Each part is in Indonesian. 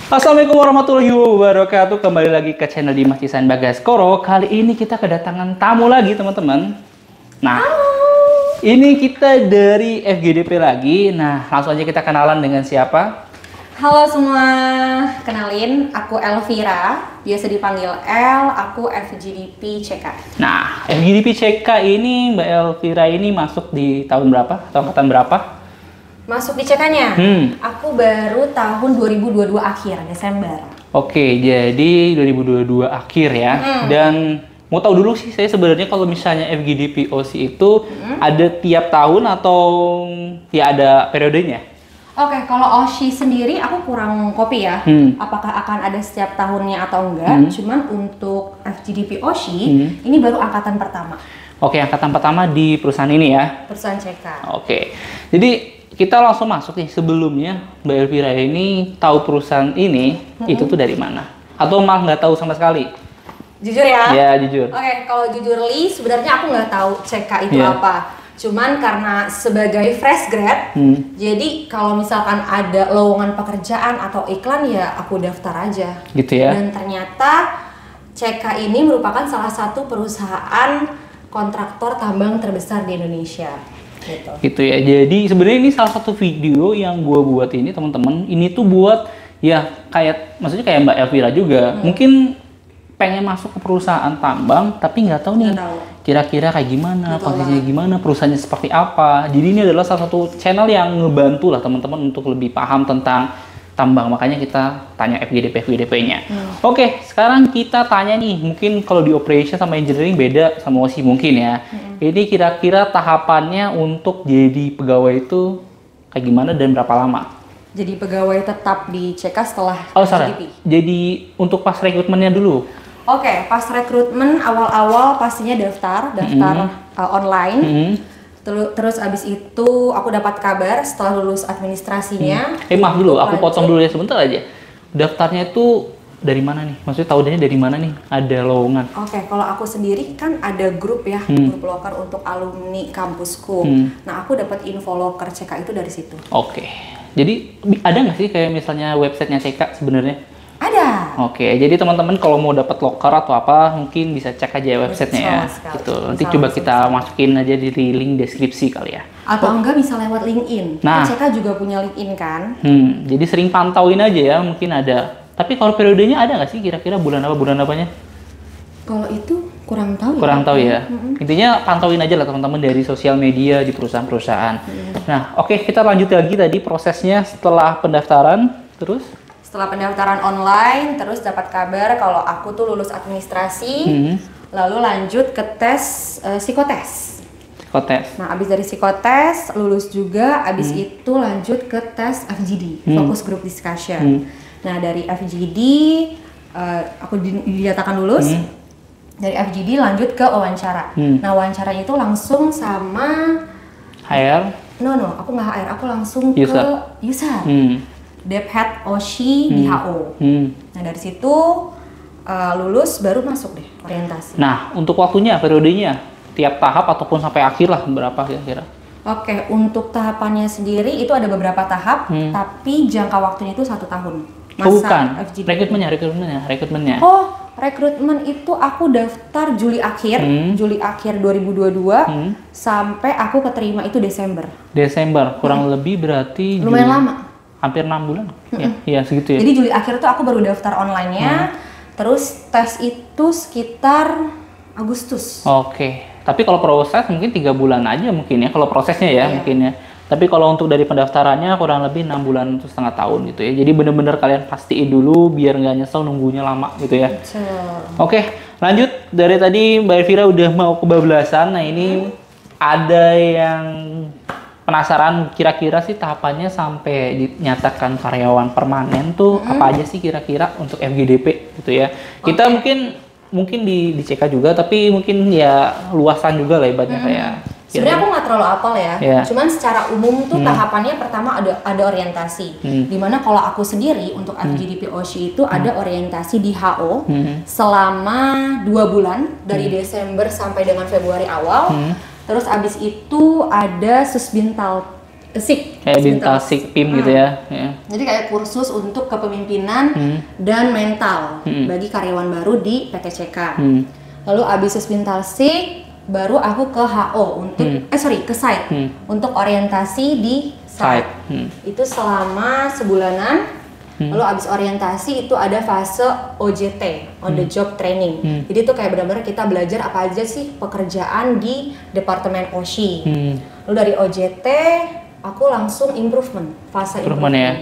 Assalamualaikum warahmatullahi wabarakatuh. Kembali lagi ke channel Dimas Desain Bagaskoro. Kali ini kita kedatangan tamu lagi, teman-teman. Nah, ini kita dari FGDP lagi. Nah, langsung aja kita kenalan dengan siapa? Halo semua, kenalin aku Elvira, biasa dipanggil El, aku FGDP CK. Nah, FGDP CK ini Mbak Elvira ini masuk di tahun berapa? Atau angkatan berapa? Masuk di CK-nya? Aku baru tahun 2022 akhir, Desember. Oke, jadi 2022 akhir ya. Dan mau tahu dulu sih, saya sebenarnya kalau misalnya FGDP OC itu ada tiap tahun atau ya ada periodenya? Oke, kalau OSHI sendiri aku kurang kopi ya. Apakah akan ada setiap tahunnya atau enggak? Cuman untuk FGDP OSHI ini baru angkatan pertama. Oke, angkatan pertama di perusahaan ini ya. Perusahaan CK. Oke. Jadi kita langsung masuk nih. Sebelumnya Mbak Elvira ini tahu perusahaan ini itu tuh dari mana? Atau malah nggak tahu sama sekali? Jujur ya? Ya, jujur. Oke, kalau jujur Li, sebenarnya aku nggak tahu CK itu apa. Cuman karena sebagai fresh grad, jadi kalau misalkan ada lowongan pekerjaan atau iklan ya aku daftar aja. Gitu ya. Dan ternyata CK ini merupakan salah satu perusahaan kontraktor tambang terbesar di Indonesia. Gitu ya. Jadi sebenarnya ini salah satu video yang gua buat ini, teman-teman. Ini tuh buat ya maksudnya kayak Mbak Elvira juga. Mungkin pengen masuk ke perusahaan tambang tapi nggak tahu nih kira-kira kayak gimana, posisinya gimana, perusahaannya seperti apa. Jadi ini adalah salah satu channel yang ngebantu lah teman-teman untuk lebih paham tentang tambang. Makanya kita tanya FGDP-nya. Oke, sekarang kita tanya nih, mungkin kalau di operation sama engineering beda sama OSI mungkin ya. Ini kira-kira tahapannya untuk jadi pegawai itu kayak gimana dan berapa lama? Jadi pegawai tetap di CK setelah FGDP? Jadi untuk pas rekrutmennya dulu? Oke, pas rekrutmen awal-awal pastinya daftar online. Terus abis itu aku dapat kabar setelah lulus administrasinya. Maaf dulu, aku potong dulu ya sebentar aja. Daftarnya itu dari mana nih? Maksudnya tahunya dari mana nih? Ada lowongan? Oke, kalau aku sendiri kan ada grup ya, grup loker untuk alumni kampusku. Nah, aku dapat info loker CK itu dari situ. Oke, jadi ada nggak sih kayak misalnya websitenya CK sebenarnya? Ada. Oke, jadi teman-teman kalau mau dapat loker atau apa mungkin bisa cek aja websitenya ya. Gitu. Nanti coba kita masukin aja di link deskripsi kali ya. Atau enggak bisa lewat LinkedIn. Nah, CK juga punya LinkedIn kan. Jadi sering pantauin aja ya, mungkin ada. Tapi kalau periodenya ada nggak sih kira-kira bulan apanya? Kalau itu kurang tahu. Kurang tahu ya. Intinya pantauin aja lah teman-teman dari sosial media di perusahaan-perusahaan. Nah, oke, kita lanjut lagi tadi prosesnya setelah pendaftaran terus. Setelah pendaftaran online, terus dapat kabar kalau aku tuh lulus administrasi, lalu lanjut ke tes psikotes. Nah, abis dari psikotes, lulus juga, abis itu lanjut ke tes FGD, Focus Group Discussion. Nah, dari FGD, aku dinyatakan lulus, dari FGD lanjut ke wawancara. Nah, wawancara itu langsung sama HR? No, aku nggak HR, aku langsung ke user. Dep Head OSHI di HO. Nah, dari situ lulus baru masuk deh orientasi. Nah, untuk waktunya, periodenya tiap tahap ataupun sampai akhir lah berapa kira-kira? Oke, untuk tahapannya sendiri itu ada beberapa tahap, tapi jangka waktunya itu 1 tahun. Bukan, rekrutmennya. Oh, rekrutmen itu aku daftar Juli akhir 2022 sampai aku keterima itu Desember. Kurang lebih berarti lumayan lama. Hampir 6 bulan? Ya, segitu ya. Jadi Juli akhir tuh aku baru daftar online-nya, terus tes itu sekitar Agustus. Oke, tapi kalau proses mungkin 3 bulan aja mungkin ya, kalau prosesnya ya mungkin ya. Tapi kalau untuk dari pendaftarannya kurang lebih 6 bulan atau setengah tahun gitu ya. Jadi bener-bener kalian pastiin dulu biar nggak nyesel nunggunya lama gitu ya. Oke, lanjut. Dari tadi Mbak Elvira udah mau kebablasan. Nah, ini ada yang penasaran kira-kira sih tahapannya sampai dinyatakan karyawan permanen tuh apa aja sih kira-kira untuk FGDP gitu ya. Kita mungkin di CK juga, tapi mungkin ya luasan juga lah ibaratnya kayak. Sebenarnya aku nggak terlalu apal ya. Cuman secara umum tuh tahapannya pertama ada orientasi. Dimana kalau aku sendiri untuk FGDP OSHI itu ada orientasi di HO selama 2 bulan dari Desember sampai dengan Februari awal. Terus abis itu ada Susbintal SIK. Kayak Bintal SIK PIM gitu ya. Jadi kayak kursus untuk kepemimpinan dan mental bagi karyawan baru di PT CK. Lalu abis Bintal SIK, baru aku ke HO untuk ke site untuk orientasi di site. Itu selama sebulanan. Lalu abis orientasi itu ada fase OJT, on the job training. Jadi itu kayak benar-benar kita belajar apa aja sih pekerjaan di departemen OSHI. Lalu dari OJT aku langsung improvement, fase improvement ya.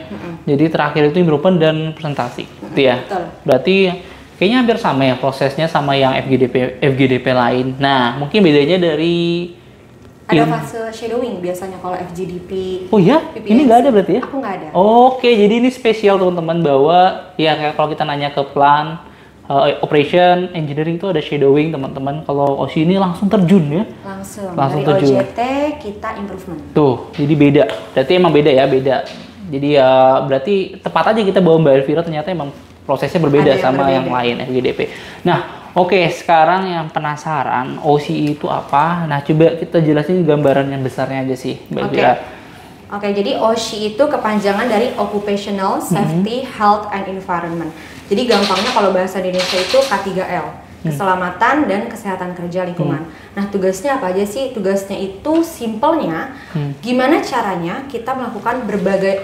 Jadi terakhir itu improvement dan presentasi, gitu ya. Betul. Berarti kayaknya hampir sama ya prosesnya sama yang FGDP lain. Nah, mungkin bedanya dari ada fase shadowing biasanya kalau FGDP. Oh ya? PPNC. Ini nggak ada berarti ya? Aku nggak ada. Oke, jadi ini spesial teman-teman bahwa ya kayak kalau kita nanya ke plan, operation, engineering itu ada shadowing teman-teman. Kalau OSHI ini langsung terjun ya? Langsung dari terjun. OJT kita improvement. Tuh, jadi beda. Berarti emang beda ya, beda. Jadi ya berarti tepat aja kita bawa Mbak Elvira ternyata emang prosesnya berbeda sama yang lain FGDP. Nah, oke, sekarang yang penasaran OSHI itu apa? Nah, coba kita jelasin gambaran yang besarnya aja sih, Mbak Elvira. Oke, jadi OSHI itu kepanjangan dari Occupational Safety, Health and Environment. Jadi gampangnya kalau bahasa Indonesia itu K3L, keselamatan dan kesehatan kerja lingkungan. Nah, tugasnya apa aja sih? Tugasnya itu simpelnya, gimana caranya kita melakukan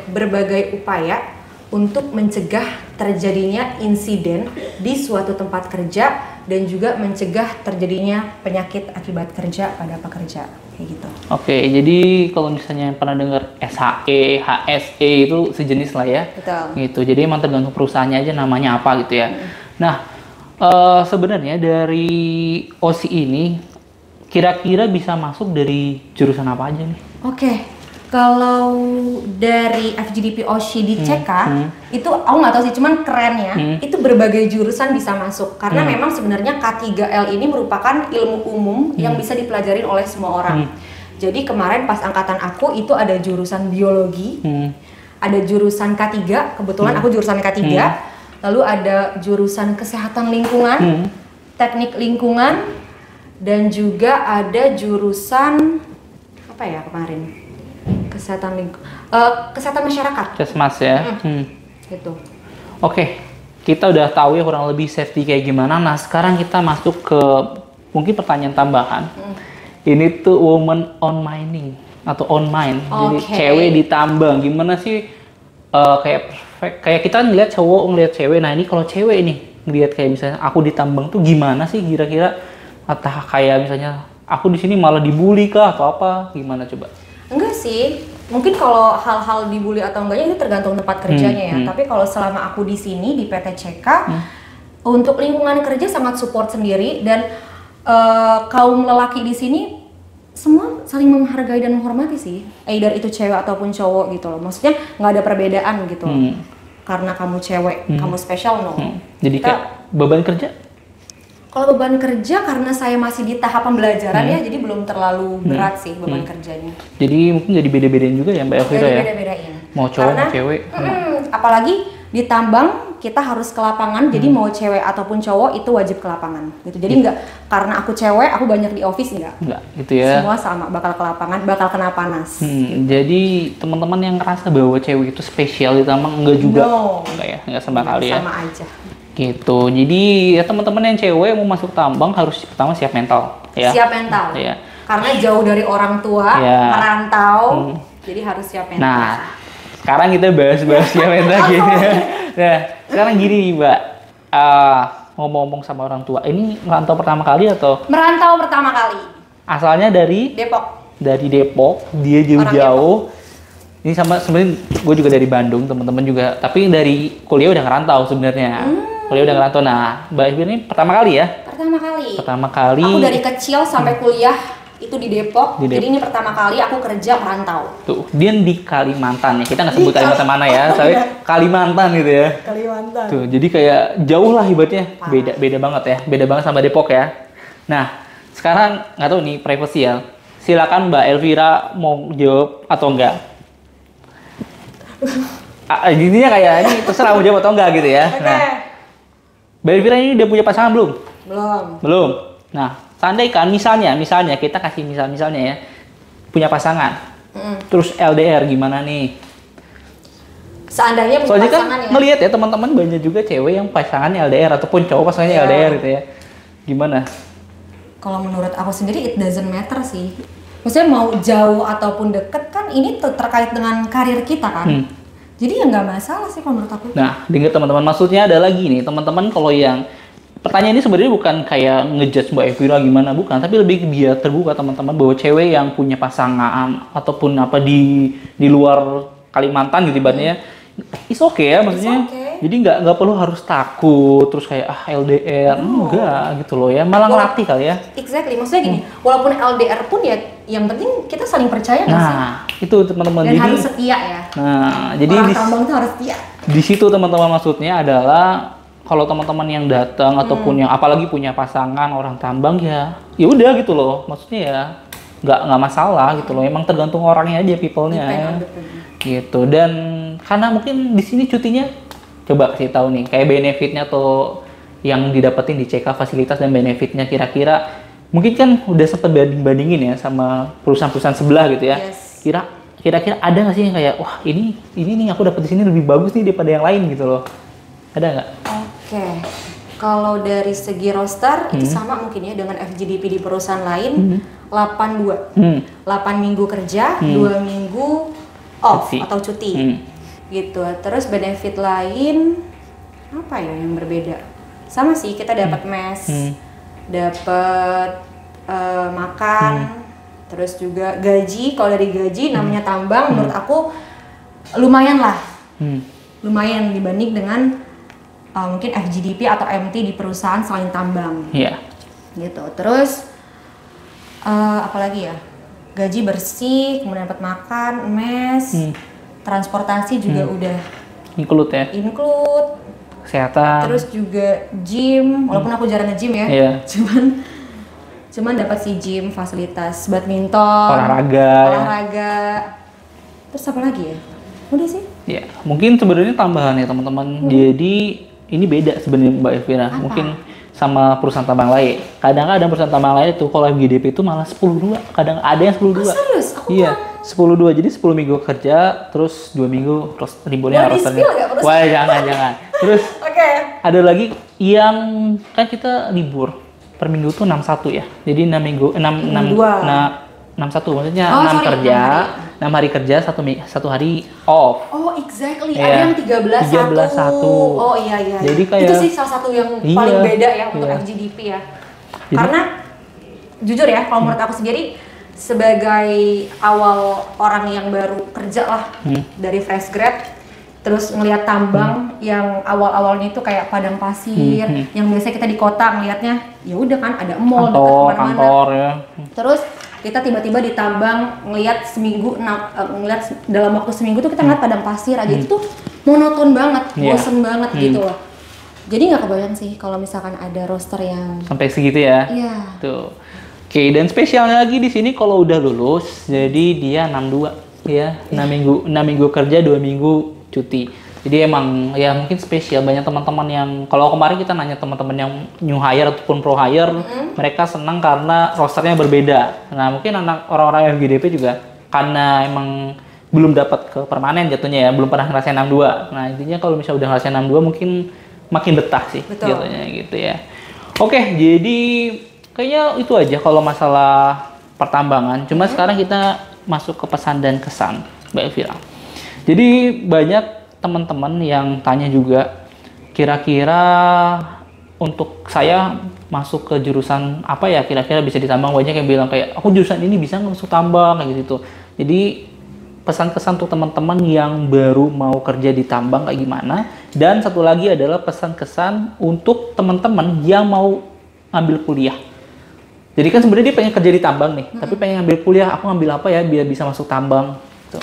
berbagai upaya untuk mencegah terjadinya insiden di suatu tempat kerja dan juga mencegah terjadinya penyakit akibat kerja pada pekerja, kayak gitu. Oke, jadi kalau misalnya pernah dengar SHE, HSE itu sejenis lah ya. Betul. Gitu. Jadi emang tergantung perusahaannya aja namanya apa gitu ya. Nah, sebenarnya dari OSHI ini kira-kira bisa masuk dari jurusan apa aja nih? Oke. Kalau dari FGDP OSHI di CK, itu aku nggak tahu sih, cuman kerennya itu berbagai jurusan bisa masuk. Karena memang sebenarnya K3L ini merupakan ilmu umum yang bisa dipelajarin oleh semua orang. Jadi kemarin pas angkatan aku itu ada jurusan biologi, ada jurusan K3, kebetulan aku jurusan K3, lalu ada jurusan kesehatan lingkungan, teknik lingkungan, dan juga ada jurusan apa ya kemarin? Kesehatan masyarakat. Kesmas ya. Gitu. Oke, kita udah tahu ya kurang lebih safety kayak gimana. Nah, sekarang kita masuk ke mungkin pertanyaan tambahan. Ini tuh woman on mining atau on mine. Jadi cewek di tambang. Gimana sih kayak kita ngeliat cowok ngeliat cewek. Nah, ini kalau cewek nih ngeliat kayak misalnya aku di tambang tuh gimana sih kira-kira? Atau kayak misalnya aku di sini malah dibully kah atau apa? Gimana coba? Enggak sih, mungkin kalau hal-hal dibully atau enggaknya itu tergantung tempat kerjanya ya. Tapi kalau selama aku di sini di PT CK, untuk lingkungan kerja sangat support sendiri dan kaum lelaki di sini semua saling menghargai dan menghormati sih. Either itu cewek ataupun cowok gitu loh. Maksudnya nggak ada perbedaan gitu loh. Karena kamu cewek, kamu spesial no. Jadi kayak beban kerja? Kalau beban kerja karena saya masih di tahap pembelajaran ya, jadi belum terlalu berat sih beban kerjanya. Jadi mungkin jadi beda-bedain juga ya Mbak Elvira ya? Beda-bedain. Mau cowok, mau cewek. Apalagi di tambang kita harus ke lapangan, jadi mau cewek ataupun cowok itu wajib ke lapangan gitu. Jadi enggak karena aku cewek, aku banyak di office enggak gitu ya. Semua sama, bakal ke lapangan, bakal kena panas. Gitu. Jadi teman-teman yang ngerasa bahwa cewek itu spesial di tambang enggak juga? Enggak ya, enggak sama kali ya. Sama aja. Gitu. Jadi ya teman-teman yang cewek mau masuk tambang harus pertama siap mental ya. Siap mental. Ya. Karena jauh dari orang tua, merantau, jadi harus siap mental. Nah, sekarang kita bahas-bahas siap mental gini ya. Nah, sekarang gini nih Mbak, ngomong-ngomong sama orang tua, ini merantau pertama kali atau? Merantau pertama kali. Asalnya dari? Depok. Dari Depok, dia jauh-jauh. Ini sama sebenarnya gue juga dari Bandung, teman-teman juga. Tapi dari kuliah udah ngerantau sebenarnya. Kuliah udah ngerantau. Nah, Mbak Elvira ini pertama kali ya? Pertama kali. Aku dari kecil sampai kuliah itu di Depok. Jadi ini pertama kali aku kerja merantau. Tuh, dia di Kalimantan ya. Kita nggak sebut Kalimantan mana ya, tapi Kalimantan gitu ya. Kalimantan. Tuh, jadi kayak jauh lah ibaratnya. Beda banget ya. Beda banget sama Depok ya. Nah, sekarang nggak tahu nih privacy ya. Silakan Mbak Elvira mau jawab atau enggak. Intinya kayak ini terserah mau jawab atau enggak gitu ya. Nah, Mbak Elvira ini udah punya pasangan belum? Belum. Nah, seandainya misalnya kita kasih misalnya ya, punya pasangan. Terus LDR gimana nih? Seandainya punya Soalnya kan pasangan ya. ngelihat ya teman-teman banyak juga cewek yang pasangannya LDR ataupun cowok pasangannya LDR gitu ya. Gimana? Kalau menurut aku sendiri it doesn't matter sih. Maksudnya mau jauh ataupun deket kan ini terkait dengan karir kita kan. Jadi ya nggak masalah sih kalau menurut aku. Nah, dengar teman-teman, maksudnya ada lagi nih teman-teman, kalau yang pertanyaan ini sebenarnya bukan kayak ngejudge Mbak Elvira gimana, bukan, tapi lebih biar terbuka teman-teman bahwa cewek yang punya pasangan ataupun apa di luar Kalimantan gitu ibaratnya, it's okay ya maksudnya. Okay. Jadi nggak perlu harus takut terus kayak LDR, enggak gitu loh ya, malah ngelatih kali ya. Exactly, maksudnya gini, walaupun LDR pun ya yang penting kita saling percaya nggak sih? Nah, itu teman-teman. Dan jadi harus setia ya. Nah, jadi orang tambang itu harus setia. Di situ teman-teman maksudnya adalah kalau teman-teman yang datang ataupun yang apalagi punya pasangan orang tambang ya udah gitu loh, maksudnya ya nggak masalah gitu loh, emang tergantung orangnya aja, people-nya ya. Gitu. Dan karena mungkin di sini cutinya coba kasih tahu nih kayak benefitnya atau yang didapetin di CK, fasilitas dan benefitnya kira-kira mungkin kan udah sempat banding-bandingin ya sama perusahaan-perusahaan sebelah gitu ya. Yes. Kira-kira ada nggak sih yang kayak wah ini nih aku dapet di sini lebih bagus nih daripada yang lain gitu loh, ada nggak? Oke, kalau dari segi roster itu sama mungkin ya dengan FGDP di perusahaan lain. 8-2, 8 minggu kerja, 2 minggu off atau cuti gitu. Terus benefit lain apa ya yang berbeda? Sama sih, kita dapat mes, dapat makan, terus juga gaji. Kalau dari gaji namanya tambang, menurut aku lumayan lah, lumayan dibanding dengan mungkin FGDP atau MT di perusahaan selain tambang. Iya. Gitu. Terus apalagi ya? Gaji bersih, kemudian dapat makan, mes, transportasi juga udah include ya. Include. Kesehatan. Terus juga gym, walaupun aku jarang nge-gym ya. Iya. Cuman dapat si gym, fasilitas badminton, olahraga. Terus apa lagi ya? Udah sih. Ya, mungkin sebenarnya tambahan ya teman-teman. Jadi ini beda sebenarnya Mbak Elvira. Mungkin sama perusahaan tambang lain. Kadang-kadang perusahaan tambang lain itu kalau FGDP itu malah 10-2. Kadang ada yang 10-2. Serius? Iya, 10-2. Jadi 10 minggu kerja, terus 2 minggu liburnya rosternya. Wah, jangan. Terus ada lagi yang kan kita libur per minggu tuh 61 ya. Jadi 6 minggu 61 maksudnya 6 kerja, 6 hari kerja, 1 hari off. Oh, exactly. Ada yang 13-1. Oh iya. Jadi kayak itu sih salah satu yang paling beda ya untuk FGDP ya. Jadi, karena jujur ya, kalau menurut aku sendiri sebagai awal orang yang baru kerja lah dari fresh grad, terus ngelihat tambang yang awal-awalnya itu kayak padang pasir, yang biasanya kita di kota ngelihatnya ya udah kan ada mall dekat kemana-mana. Kantor ya. Terus kita tiba-tiba di tambang ngelihat ngelihat dalam waktu seminggu tuh kita ngeliat padang pasir aja, itu tuh monoton banget, bosen banget gitu loh. Jadi nggak kebayang sih kalau misalkan ada roster yang sampai segitu ya. Iya. Tuh. Oke, dan spesialnya lagi di sini kalau udah lulus, jadi dia 62 ya, 6 minggu kerja, 2 minggu cuti. Jadi emang ya mungkin spesial, banyak teman-teman yang kalau kemarin kita nanya teman-teman yang new hire ataupun pro hire, mereka senang karena rosternya berbeda. Nah, mungkin orang-orang FGDP juga karena emang belum dapat ke permanen jatuhnya ya, belum pernah ngerasain 62. Nah, intinya kalau misalnya udah ngerasain 62 mungkin makin betah sih jatuhnya gitu ya. Oke, jadi kayaknya itu aja kalau masalah pertambangan. Cuma sekarang kita masuk ke pesan dan kesan, Mbak Elvira. Jadi banyak teman-teman yang tanya juga, kira-kira untuk saya masuk ke jurusan apa ya kira-kira bisa ditambang. Banyak yang bilang kayak aku jurusan ini bisa nggak masuk tambang kayak gitu. Jadi pesan-kesan untuk teman-teman yang baru mau kerja di tambang kayak gimana. Dan satu lagi adalah pesan-kesan untuk teman-teman yang mau ngambil kuliah. Jadi kan sebenarnya dia pengen kerja di tambang nih, tapi pengen ngambil kuliah, aku ngambil apa ya biar bisa masuk tambang gitu.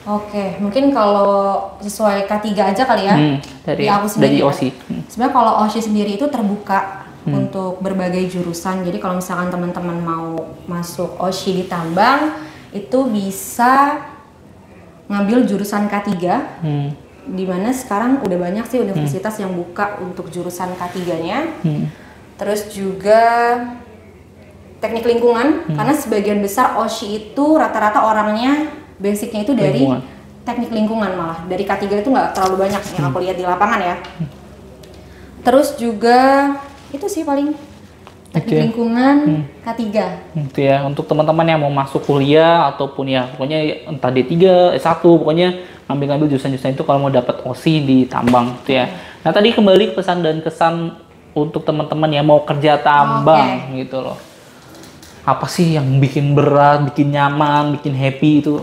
Oke, mungkin kalau sesuai K3 aja kali ya, dari aku sendiri. Dari OSI. Sebenarnya kalau OSI sendiri itu terbuka untuk berbagai jurusan. Jadi kalau misalkan teman-teman mau masuk OSI di tambang, itu bisa ngambil jurusan K3. Dimana sekarang udah banyak sih universitas yang buka untuk jurusan K3-nya. Terus juga teknik lingkungan, karena sebagian besar OSHI itu rata-rata orangnya basicnya itu dari teknik lingkungan, malah dari K3 itu nggak terlalu banyak yang aku lihat di lapangan ya. Terus juga itu sih paling teknik lingkungan K3. Itu ya, untuk teman-teman yang mau masuk kuliah ataupun ya pokoknya entah D3, S1, pokoknya ngambil jurusan-jurusan itu kalau mau dapat OSI di tambang itu ya. Nah tadi kembali pesan dan kesan untuk teman-teman yang mau kerja tambang gitu loh. Apa sih yang bikin berat, bikin nyaman, bikin happy itu?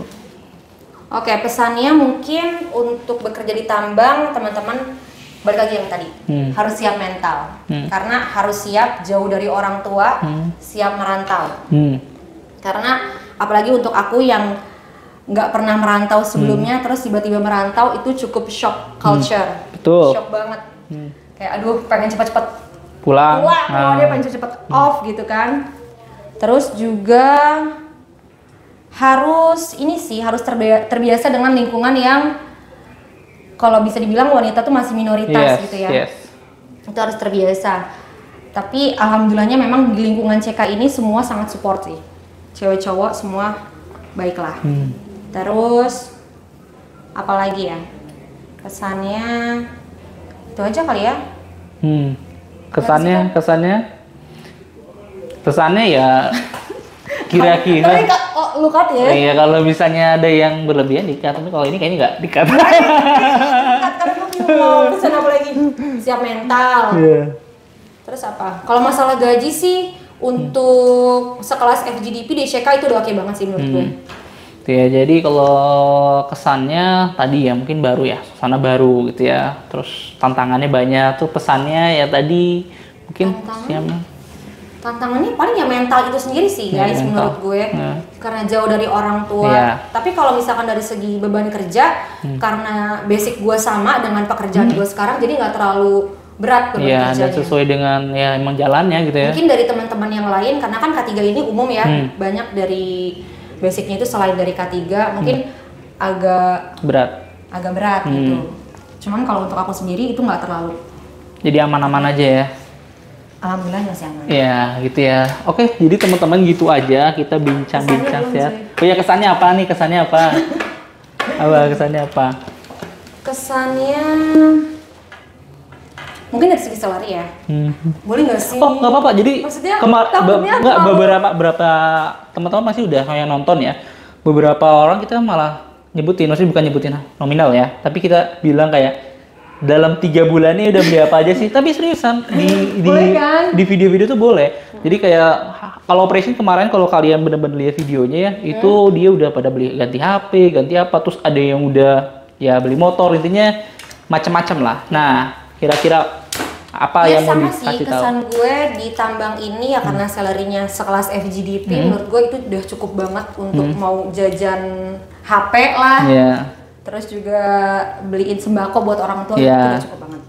Oke, pesannya mungkin untuk bekerja di tambang teman-teman balik lagi yang tadi, harus siap mental, karena harus siap jauh dari orang tua, siap merantau. Karena apalagi untuk aku yang nggak pernah merantau sebelumnya, terus tiba-tiba merantau itu cukup shock culture, shock banget. Kayak aduh pengen cepet-cepet pulang, dia pengen cepet-cepet off gitu kan. Terus juga harus ini sih, harus terbiasa dengan lingkungan yang kalau bisa dibilang wanita tuh masih minoritas gitu ya. Itu harus terbiasa. Tapi alhamdulillahnya memang di lingkungan CK ini semua sangat support sih. Cewek cowok semua baiklah. Terus apalagi ya? Kesannya itu aja kali ya. Kesannya ya kira-kira. Lu cut ya? Iya, kalau misalnya ada yang berlebihan dikat, tapi kalau ini kayaknya nggak dikat. Karena gue bingung mau pesan apa lagi. Siap mental. Terus apa? Kalau masalah gaji sih untuk sekelas FGDP di CK itu udah oke banget sih menurut gue. Ya, jadi kalau kesannya tadi ya mungkin baru ya, suasana baru gitu ya. Terus tantangannya banyak tuh, pesannya ya tadi mungkin tantangannya paling ya mental itu sendiri sih guys, menurut gue. Karena jauh dari orang tua. Tapi kalau misalkan dari segi beban kerja, karena basic gue sama dengan pekerjaan gue sekarang, jadi nggak terlalu berat beban kerjanya. Iya, dan sesuai dengan ya emang jalannya gitu ya. Mungkin dari teman-teman yang lain, karena kan K3 ini umum ya, banyak dari basicnya itu selain dari K3 mungkin agak berat gitu. Cuman kalau untuk aku sendiri itu nggak terlalu. Jadi aman-aman aja ya. Alhamdulillah masih aman. Ya gitu ya. Oke, jadi teman-teman gitu aja kita bincang-bincang ya. Oh ya, kesannya apa nih? Kesannya apa? Kesannya mungkin dari segi salary ya. Boleh nggak sih? Oh, nggak apa-apa. Jadi maksudnya beberapa teman-teman masih udah yang nonton ya. Beberapa orang kita malah nyebutin, maksudnya bukan nyebutin nominal ya, tapi kita bilang kayak dalam 3 bulan ini udah beli apa aja sih? Tapi seriusan di video-video tuh boleh. Jadi kayak kalau operation kemarin kalau kalian bener-bener lihat videonya ya, itu dia udah pada beli ganti HP, ganti apa, terus ada yang udah ya beli motor, intinya macam-macam lah. Nah, kira-kira apa yang mau dikasih tahu? Kesan gue di tambang ini ya karena salary-nya sekelas FGDP, menurut gue itu udah cukup banget untuk mau jajan HP lah. Terus juga beliin sembako buat orang tua, itu udah cukup banget.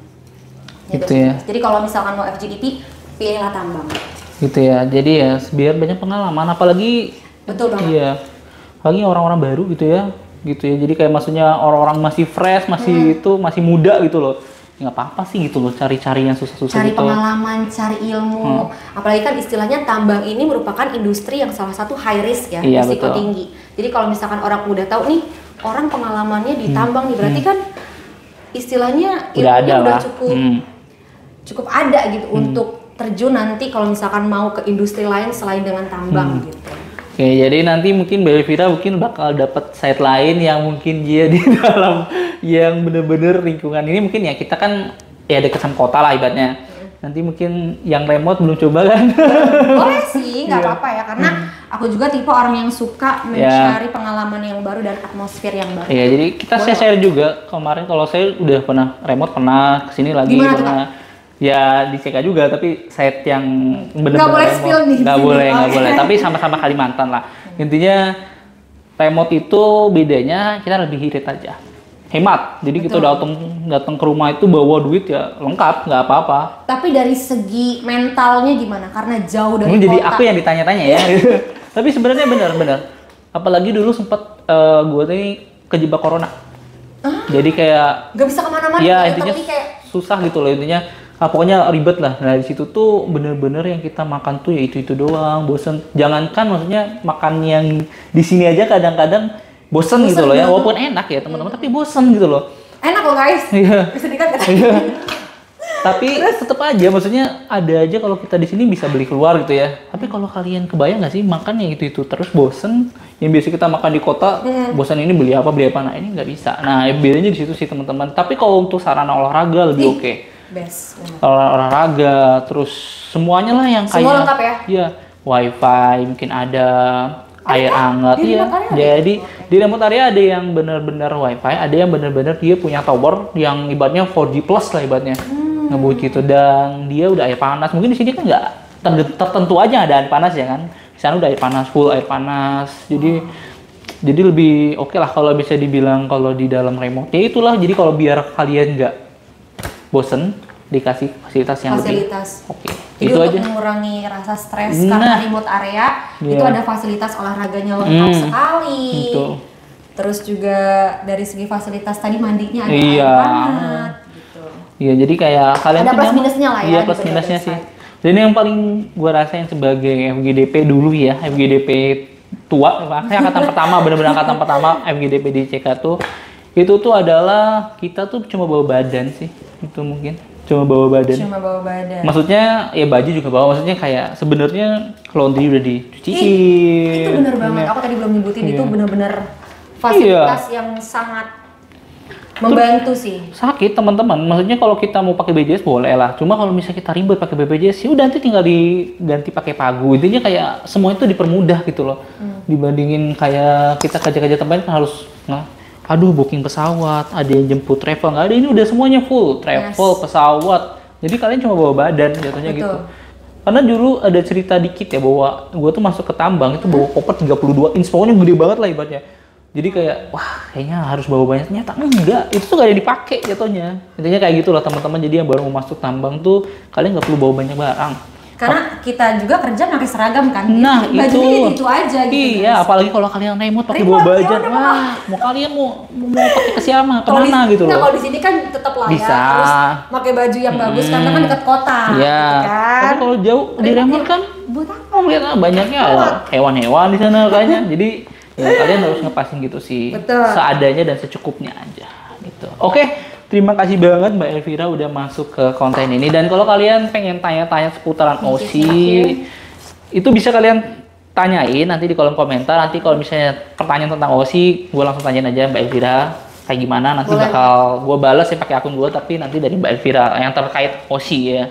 Gitu ya. Jadi kalau misalkan mau FGDP, pilihlah tambang. Gitu ya. Jadi ya biar banyak pengalaman, apalagi betul banget. Iya. Apalagi orang-orang baru gitu ya. Jadi kayak maksudnya orang-orang masih fresh, masih masih muda gitu loh. Nggak apa-apa sih gitu loh, cari-cari yang susah-susah cari gitu. Pengalaman, cari ilmu. Apalagi kan istilahnya tambang ini merupakan industri yang salah satu high risk ya, risiko tinggi. Jadi kalau misalkan orang udah tahu nih, orang pengalamannya di tambang nih, berarti kan istilahnya ilmunya udah cukup ada gitu untuk terjun nanti kalau misalkan mau ke industri lain selain dengan tambang gitu. Oke, jadi nanti mungkin Mbak Elvira mungkin bakal dapat site lain yang mungkin dia di dalam yang bener-bener lingkungan ini, mungkin ya kita kan ya dekat sama kota lah ibaratnya. Nanti mungkin yang remote belum coba kan? Boleh sih, nggak apa-apa ya, karena aku juga tipe orang yang suka mencari pengalaman yang baru dan atmosfer yang baru. Iya, jadi kita share juga kemarin kalau saya udah pernah remote, pernah kesini lagi. Gimana pernah tuh, ya di CK juga, tapi site yang bener-bener nggak boleh spill nih. Nggak boleh. Tapi sama-sama Kalimantan lah. Intinya remote itu bedanya kita lebih irit aja. Hemat, jadi kita datang ke rumah itu bawa duit ya lengkap, nggak apa-apa. Tapi dari segi mentalnya gimana? Karena jauh dari kota. Jadi aku yang ditanya-tanya ya. Tapi sebenarnya benar. Apalagi dulu sempat gue tuh kejebak corona. Jadi kayak nggak bisa kemana-mana. Ya intinya kayak susah gitu loh intinya. pokoknya ribet lah. Nah di situ tuh bener-bener yang kita makan tuh ya itu doang, bosen. Jangankan maksudnya makan yang di sini aja kadang-kadang bosen gitu loh ya, walaupun enak ya teman-teman, tapi bosen gitu loh. Enak loh guys. Iya. Bisa dikat kan? Iya. Tapi tetap aja, maksudnya ada aja kalau kita di sini bisa beli keluar gitu ya. Tapi kalau kalian kebayang nggak sih makan yang itu terus bosen? Yang biasa kita makan di kota, bosan ini beli apa? Nah ini nggak bisa. Nah bedanya di situ sih teman-teman. Tapi kalau untuk sarana olahraga lebih oke. Best. Olahraga, terus semuanya lah yang kayak. Semua lengkap ya? Iya, wifi mungkin ada. Air hangat di ya. Jadi di remote area ada yang benar-benar wifi, ada yang benar-benar dia punya tower yang ibaratnya 4G plus lah ibaratnya. Ngebut gitu, dan dia udah air panas. Mungkin di sini kan nggak tertentu aja ada air panas ya kan. Di sana udah air panas, full air panas. Jadi lebih oke lah kalau bisa dibilang kalau di dalam remote. Ya itulah, jadi kalau biar kalian nggak bosen dikasih fasilitas yang lebih oke. Jadi itu untuk aja mengurangi rasa stres karena remote area itu ada fasilitas olahraganya lengkap sekali. Betul. Terus juga dari segi fasilitas tadi mandinya ada Iya. air hangat gitu. Iya, jadi kayak kalian ada plus minusnya lah ya. Iya, plus minusnya sih. Dan yang paling gue rasain sebagai FGDP dulu ya, FGDP tua, makanya angkatan pertama, bener-bener angkatan pertama FGDP di CK tuh, itu tuh adalah kita tuh cuma bawa badan sih, itu mungkin cuma bawa badan. Cuma bawa badan. Maksudnya ya baju juga bawa, maksudnya kayak sebenarnya laundry udah dicuciin. Itu bener banget. Aku tadi belum nyebutin itu bener-bener fasilitas yang sangat membantu sih. Sakit teman-teman, maksudnya kalau kita mau pakai BPJS boleh lah. Cuma kalau misalnya kita ribet pakai BPJS, ya udah nanti tinggal diganti pakai pagu. Intinya kayak semua itu dipermudah gitu loh. Dibandingin kayak kita kerja-kerja tempat kan harus booking pesawat, ada yang jemput travel, nggak ada, ini udah semuanya full travel, pesawat. Jadi kalian cuma bawa badan jatuhnya gitu. Karena dulu ada cerita dikit ya bahwa gue tuh masuk ke tambang itu bawa koper 32 inch, pokoknya gede banget lah ibaratnya. Jadi kayak wah kayaknya harus bawa banyak, ternyata enggak, itu tuh gak ada dipakai jatuhnya. Intinya kayak gitu lah teman-teman. Jadi yang baru mau masuk tambang tuh kalian nggak perlu bawa banyak barang. Karena kita juga kerja pakai seragam kan. Nah, bajunya itu aja gitu. Iya, apalagi kalau kalian remote pakai bawa baju. Wah, mau kalian mau pakai ke siapa? Kemana gitu loh. Nah, kalau di sini kan tetap lah bisa. Ya, harus pakai baju yang bagus karena kan dekat kota. Iya. Gitu kan. Tapi kalau jauh di remote kan buat apa? Lihat banyaknya hewan-hewan di sana kayaknya. Jadi ya, kalian harus ngepasin gitu sih. Betul. Seadanya dan secukupnya aja gitu. Oke. Terima kasih banget Mbak Elvira udah masuk ke konten ini. Dan kalau kalian pengen tanya-tanya seputaran OSI, itu bisa kalian tanyain nanti di kolom komentar. Nanti kalau misalnya pertanyaan tentang OSI, gue langsung tanyain aja Mbak Elvira kayak gimana. Nanti bakal gue balas ya pakai akun gue, tapi nanti dari Mbak Elvira yang terkait OSI ya.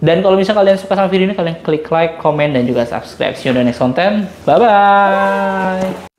Dan kalau misalnya kalian suka sama video ini, kalian klik like, comment, dan juga subscribe. See you on the next content. Bye-bye!